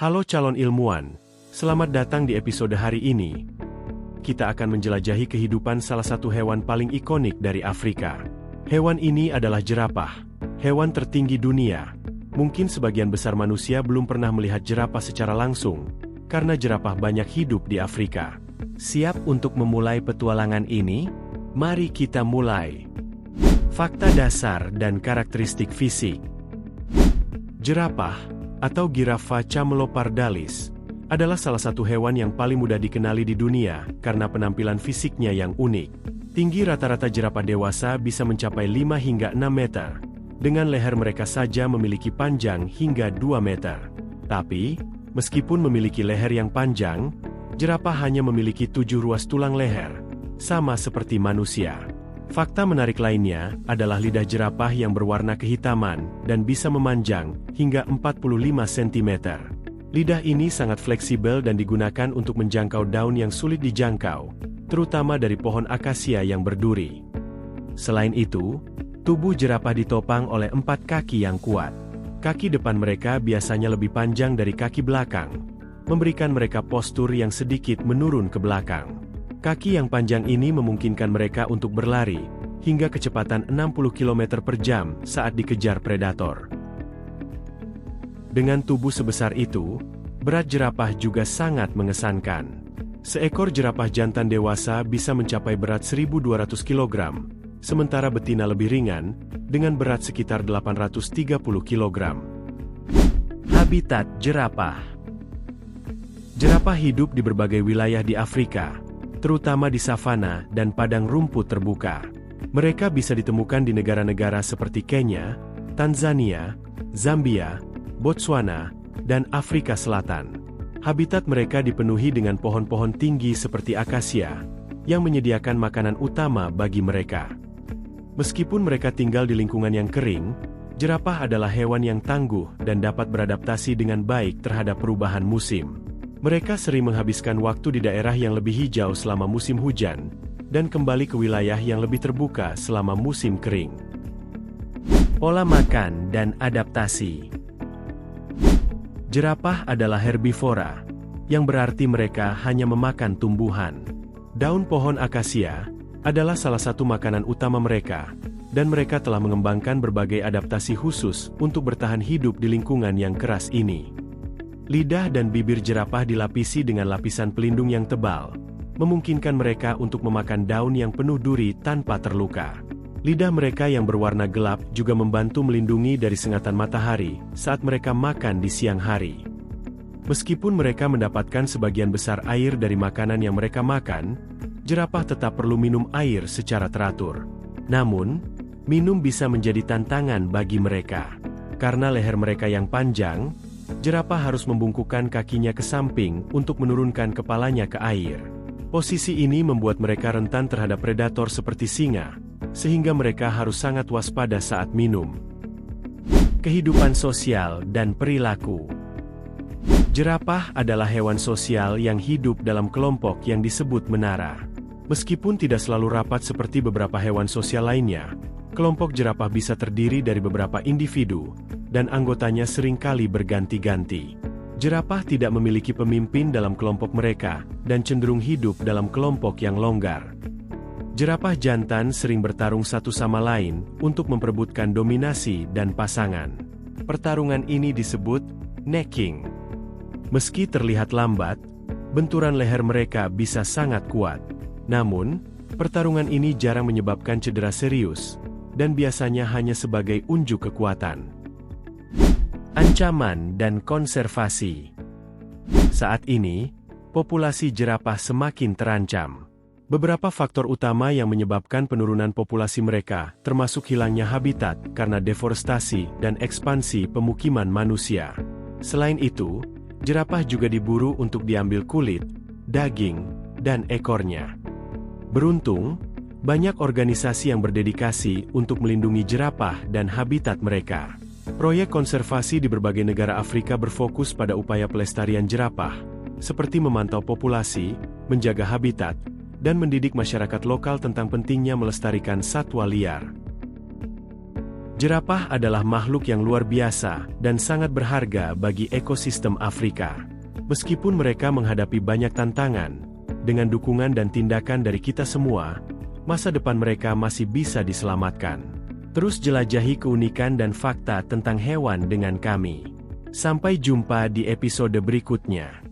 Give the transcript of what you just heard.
Halo calon ilmuwan, selamat datang di episode hari ini. Kita akan menjelajahi kehidupan salah satu hewan paling ikonik dari Afrika. Hewan ini adalah jerapah, hewan tertinggi dunia. Mungkin sebagian besar manusia belum pernah melihat jerapah secara langsung, karena jerapah banyak hidup di Afrika. Siap untuk memulai petualangan ini? Mari kita mulai. Fakta dasar dan karakteristik fisik. Jerapah, atau Giraffa camelopardalis, adalah salah satu hewan yang paling mudah dikenali di dunia karena penampilan fisiknya yang unik. Tinggi rata-rata jerapah dewasa bisa mencapai 5 hingga 6 meter. Dengan leher mereka saja memiliki panjang hingga 2 meter. Tapi, meskipun memiliki leher yang panjang, jerapah hanya memiliki 7 ruas tulang leher, sama seperti manusia. Fakta menarik lainnya adalah lidah jerapah yang berwarna kehitaman dan bisa memanjang hingga 45 cm. Lidah ini sangat fleksibel dan digunakan untuk menjangkau daun yang sulit dijangkau, terutama dari pohon akasia yang berduri. Selain itu, tubuh jerapah ditopang oleh 4 kaki yang kuat. Kaki depan mereka biasanya lebih panjang dari kaki belakang, memberikan mereka postur yang sedikit menurun ke belakang. Kaki yang panjang ini memungkinkan mereka untuk berlari hingga kecepatan 60 km per jam saat dikejar predator. Dengan tubuh sebesar itu, berat jerapah juga sangat mengesankan. Seekor jerapah jantan dewasa bisa mencapai berat 1.200 kg, sementara betina lebih ringan, dengan berat sekitar 830 kg. Habitat jerapah. Jerapah hidup di berbagai wilayah di Afrika, terutama di savana dan padang rumput terbuka. Mereka bisa ditemukan di negara-negara seperti Kenya, Tanzania, Zambia, Botswana, dan Afrika Selatan. Habitat mereka dipenuhi dengan pohon-pohon tinggi seperti akasia, yang menyediakan makanan utama bagi mereka. Meskipun mereka tinggal di lingkungan yang kering, jerapah adalah hewan yang tangguh dan dapat beradaptasi dengan baik terhadap perubahan musim. Mereka sering menghabiskan waktu di daerah yang lebih hijau selama musim hujan, dan kembali ke wilayah yang lebih terbuka selama musim kering. Pola makan dan adaptasi. Jerapah adalah herbivora, yang berarti mereka hanya memakan tumbuhan. Daun pohon akasia adalah salah satu makanan utama mereka, dan mereka telah mengembangkan berbagai adaptasi khusus untuk bertahan hidup di lingkungan yang keras ini. Lidah dan bibir jerapah dilapisi dengan lapisan pelindung yang tebal, memungkinkan mereka untuk memakan daun yang penuh duri tanpa terluka. Lidah mereka yang berwarna gelap juga membantu melindungi dari sengatan matahari saat mereka makan di siang hari. Meskipun mereka mendapatkan sebagian besar air dari makanan yang mereka makan, jerapah tetap perlu minum air secara teratur. Namun, minum bisa menjadi tantangan bagi mereka. Karena leher mereka yang panjang, jerapah harus membungkukkan kakinya ke samping untuk menurunkan kepalanya ke air. Posisi ini membuat mereka rentan terhadap predator seperti singa, sehingga mereka harus sangat waspada saat minum. Kehidupan sosial dan perilaku. Jerapah adalah hewan sosial yang hidup dalam kelompok yang disebut menara. Meskipun tidak selalu rapat seperti beberapa hewan sosial lainnya, kelompok jerapah bisa terdiri dari beberapa individu, dan anggotanya seringkali berganti-ganti. Jerapah tidak memiliki pemimpin dalam kelompok mereka, dan cenderung hidup dalam kelompok yang longgar. Jerapah jantan sering bertarung satu sama lain untuk memperebutkan dominasi dan pasangan. Pertarungan ini disebut necking. Meski terlihat lambat, benturan leher mereka bisa sangat kuat. Namun, pertarungan ini jarang menyebabkan cedera serius, dan biasanya hanya sebagai unjuk kekuatan. Ancaman dan konservasi. Saat ini, populasi jerapah semakin terancam. Beberapa faktor utama yang menyebabkan penurunan populasi mereka, termasuk hilangnya habitat karena deforestasi dan ekspansi pemukiman manusia. Selain itu, jerapah juga diburu untuk diambil kulit, daging, dan ekornya. Beruntung, banyak organisasi yang berdedikasi untuk melindungi jerapah dan habitat mereka. Proyek konservasi di berbagai negara Afrika berfokus pada upaya pelestarian jerapah, seperti memantau populasi, menjaga habitat, dan mendidik masyarakat lokal tentang pentingnya melestarikan satwa liar. Jerapah adalah makhluk yang luar biasa dan sangat berharga bagi ekosistem Afrika. Meskipun mereka menghadapi banyak tantangan, dengan dukungan dan tindakan dari kita semua, masa depan mereka masih bisa diselamatkan. Terus jelajahi keunikan dan fakta tentang hewan dengan kami. Sampai jumpa di episode berikutnya.